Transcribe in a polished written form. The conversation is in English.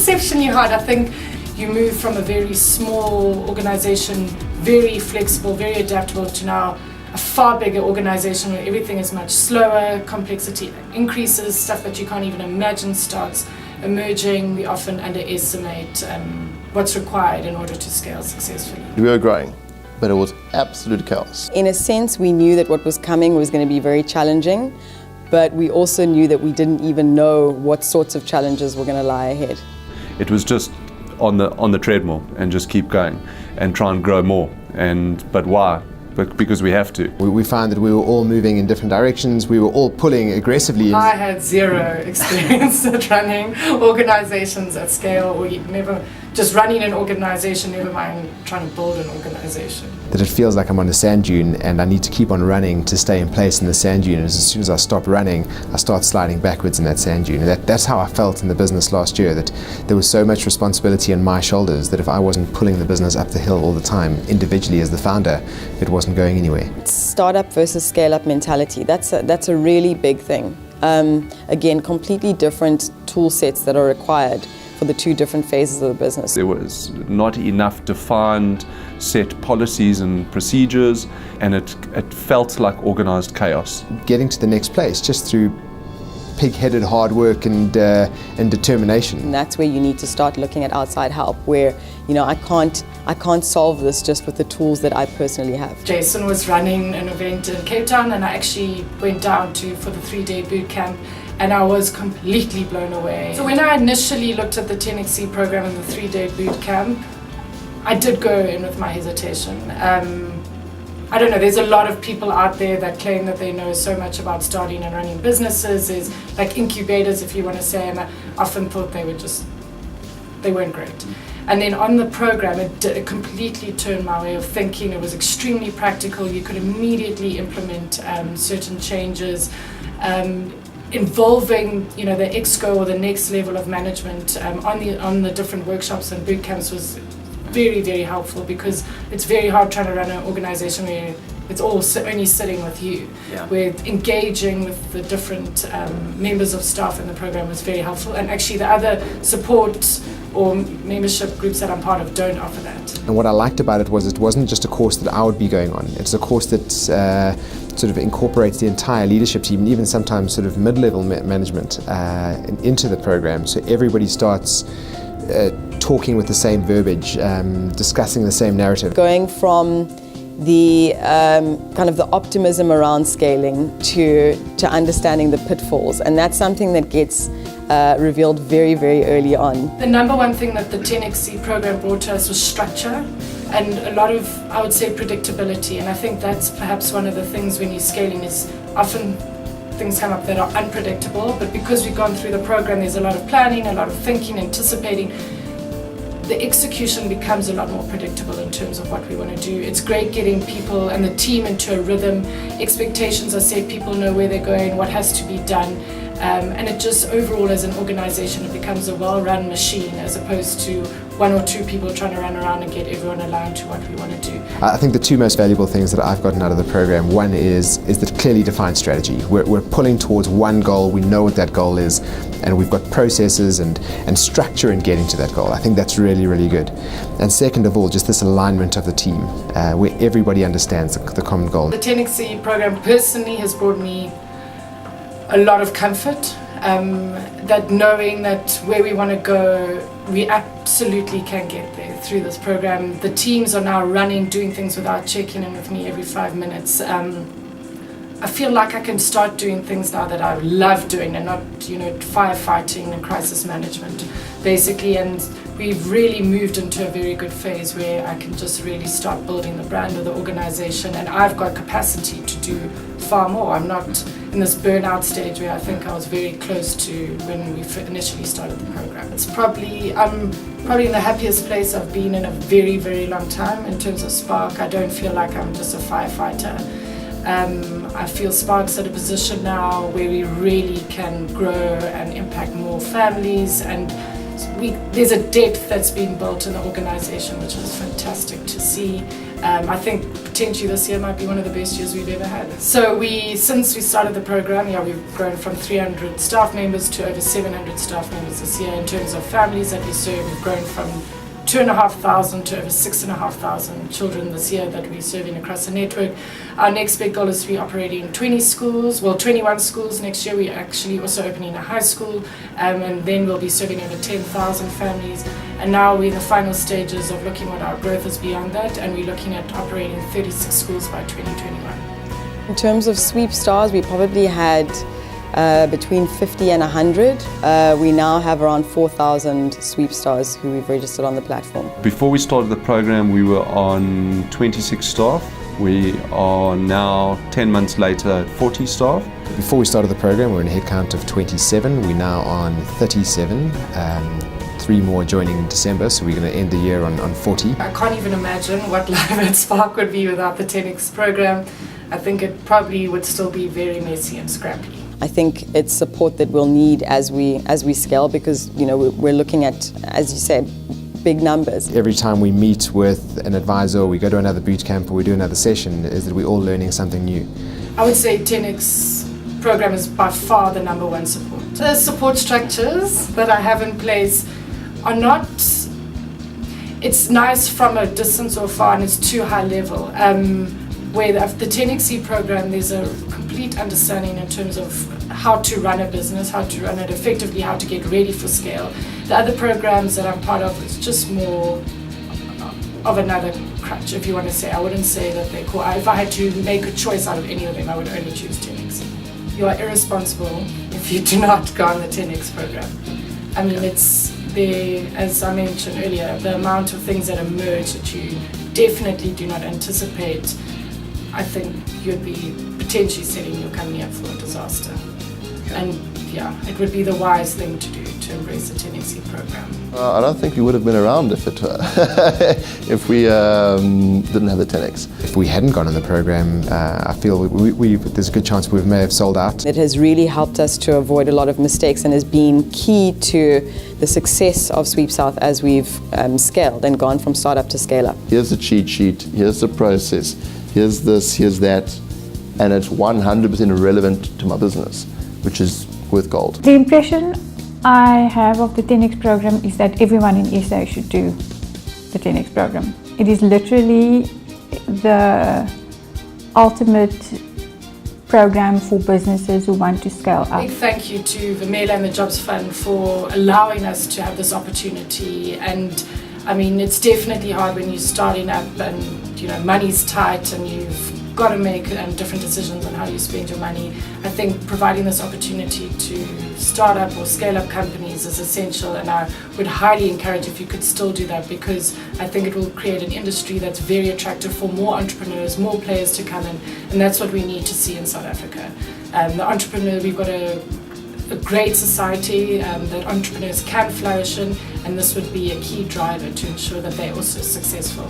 exceptionally hard. I think you move from a very small organization, very flexible, very adaptable, to now a far bigger organization where everything is much slower, complexity increases, stuff that you can't even imagine starts emerging. We often underestimate what's required in order to scale successfully. We were growing, but it was absolute chaos. In a sense, we knew that what was coming was going to be very challenging, but we also knew that we didn't even know what sorts of challenges were going to lie ahead. It was just on the treadmill and just keep going and try and grow more. But why? But because we have to. We found that we were all moving in different directions. We were all pulling aggressively. I had zero experience at running organizations at scale, or never just running an organization, never mind trying to build an organization. That it feels like I'm on a sand dune and I need to keep on running to stay in place in the sand dune. As soon as I stop running, I start sliding backwards in that sand dune. That's how I felt in the business last year, that there was so much responsibility on my shoulders that if I wasn't pulling the business up the hill all the time, individually as the founder, it wasn't going anywhere. Startup versus scale-up mentality, that's a really big thing. Again, completely different tool sets that are required for the two different phases of the business. There was not enough defined set policies and procedures, and it felt like organized chaos. Getting to the next place just through pig-headed hard work and determination. And that's where you need to start looking at outside help, where I can't solve this just with the tools that I personally have. Jason was running an event in Cape Town, and I actually went down for the 3-day boot camp, and I was completely blown away. So when I initially looked at the 10X-e program and the 3-day boot camp, I did go in with my hesitation. I don't know, there's a lot of people out there that claim that they know so much about starting and running businesses. There's like incubators, if you want to say, and I often thought they weren't great. And then on the program, it completely turned my way of thinking. It was extremely practical. You could immediately implement certain changes. Involving the exco or the next level of management on the different workshops and boot camps was very, very helpful, because it's very hard trying to run an organization where it's all only sitting with you. Yeah. Where engaging with the different members of staff in the program was very helpful, and actually the other support or membership groups that I'm part of don't offer that. And what I liked about it was it wasn't just a course that I would be going on. It's a course that sort of incorporates the entire leadership team, even sometimes sort of mid-level management into the program. So everybody starts talking with the same verbiage, discussing the same narrative. Going from the kind of the optimism around scaling to understanding the pitfalls, and that's something that gets revealed very, very early on. The number one thing that the 10X-e program brought to us was structure and a lot of, I would say, predictability. And I think that's perhaps one of the things when you're scaling is often things come up that are unpredictable, but because we've gone through the program, there's a lot of planning, a lot of thinking, anticipating. The execution becomes a lot more predictable in terms of what we want to do. It's great getting people and the team into a rhythm. Expectations are set, people know where they're going, what has to be done. And it just overall as an organization, it becomes a well-run machine as opposed to one or two people trying to run around and get everyone aligned to what we want to do. I think the two most valuable things that I've gotten out of the program, one is the clearly defined strategy. We're pulling towards one goal, we know what that goal is, and we've got processes and structure in getting to that goal. I think that's really, really good. And second of all, just this alignment of the team, where everybody understands the common goal. The 10X-e program personally has brought me a lot of comfort, that knowing that where we want to go, we absolutely can get there through this program. The teams are now running, doing things without checking in with me every 5 minutes. I feel like I can start doing things now that I love doing and not, firefighting and crisis management, basically. And we've really moved into a very good phase where I can just really start building the brand of the organization, and I've got capacity to do far more. I'm not in this burnout stage where I think I was very close to when we initially started the program. I'm probably in the happiest place I've been in a very, very long time in terms of Spark. I don't feel like I'm just a firefighter. I feel Spark's at a position now where we really can grow and impact more families and there's a depth that's been built in the organisation, which is fantastic to see. I think potentially this year might be one of the best years we've ever had. So since we started the program, we've grown from 300 staff members to over 700 staff members this year. In terms of families that we serve, we've grown from 2,500 to over 6,500 children this year that we're serving across the network. Our next big goal is to be operating 20 schools, 21 schools next year. We're actually also opening a high school, and then we'll be serving over 10,000 families. And now we're in the final stages of looking what our growth is beyond that, and we're looking at operating 36 schools by 2021. In terms of sweep stars, we probably had between 50 and 100. We now have around 4,000 sweep stars who we've registered on the platform. Before we started the program, we were on 26 staff. We are now 10 months later at 40 staff. Before we started the program, we were in a head count of 27. We're now on 37. 3 more joining in December, so we're going to end the year on 40. I can't even imagine what life at Spark would be without the 10X program. I think it probably would still be very messy and scrappy. I think it's support that we'll need as we scale, because we're looking at, as you said, big numbers. Every time we meet with an advisor, or we go to another boot camp, or we do another session, is that we're all learning something new. I would say 10X program is by far the #1 support. The support structures that I have in place are not, it's nice from a distance or far, and it's too high level. Where the 10X-e program, there's a complete understanding in terms of how to run a business, how to run it effectively, how to get ready for scale. The other programs that I'm part of is just more of another crutch, if you want to say. I wouldn't say that they're cool. If I had to make a choice out of any of them, I would only choose 10X. You are irresponsible if you do not go on the 10X program. I mean, it's there, as I mentioned earlier, the amount of things that emerge that you definitely do not anticipate. I think you'd be potentially setting your company up for a disaster. And it would be the wise thing to do to embrace the 10X-e program. I don't think we would have been around if if we didn't have the 10X. If we hadn't gone on the program, I feel there's a good chance we may have sold out. It has really helped us to avoid a lot of mistakes and has been key to the success of Sweep South as we've scaled and gone from startup to scale up. Here's the cheat sheet, here's the process, here's this, here's that, and it's 100% relevant to my business, which is worth gold. The impression I have of the 10X program is that everyone in SA should do the 10X program. It is literally the ultimate program for businesses who want to scale up. Big thank you to Vimela and the Jobs Fund for allowing us to have this opportunity. And I mean, it's definitely hard when you're starting up and money's tight and you've got to make different decisions on how you spend your money. I think providing this opportunity to start up or scale up companies is essential, and I would highly encourage if you could still do that, because I think it will create an industry that's very attractive for more entrepreneurs, more players to come in, and that's what we need to see in South Africa. The entrepreneur, we've got a great society that entrepreneurs can flourish in, and this would be a key driver to ensure that they're also successful.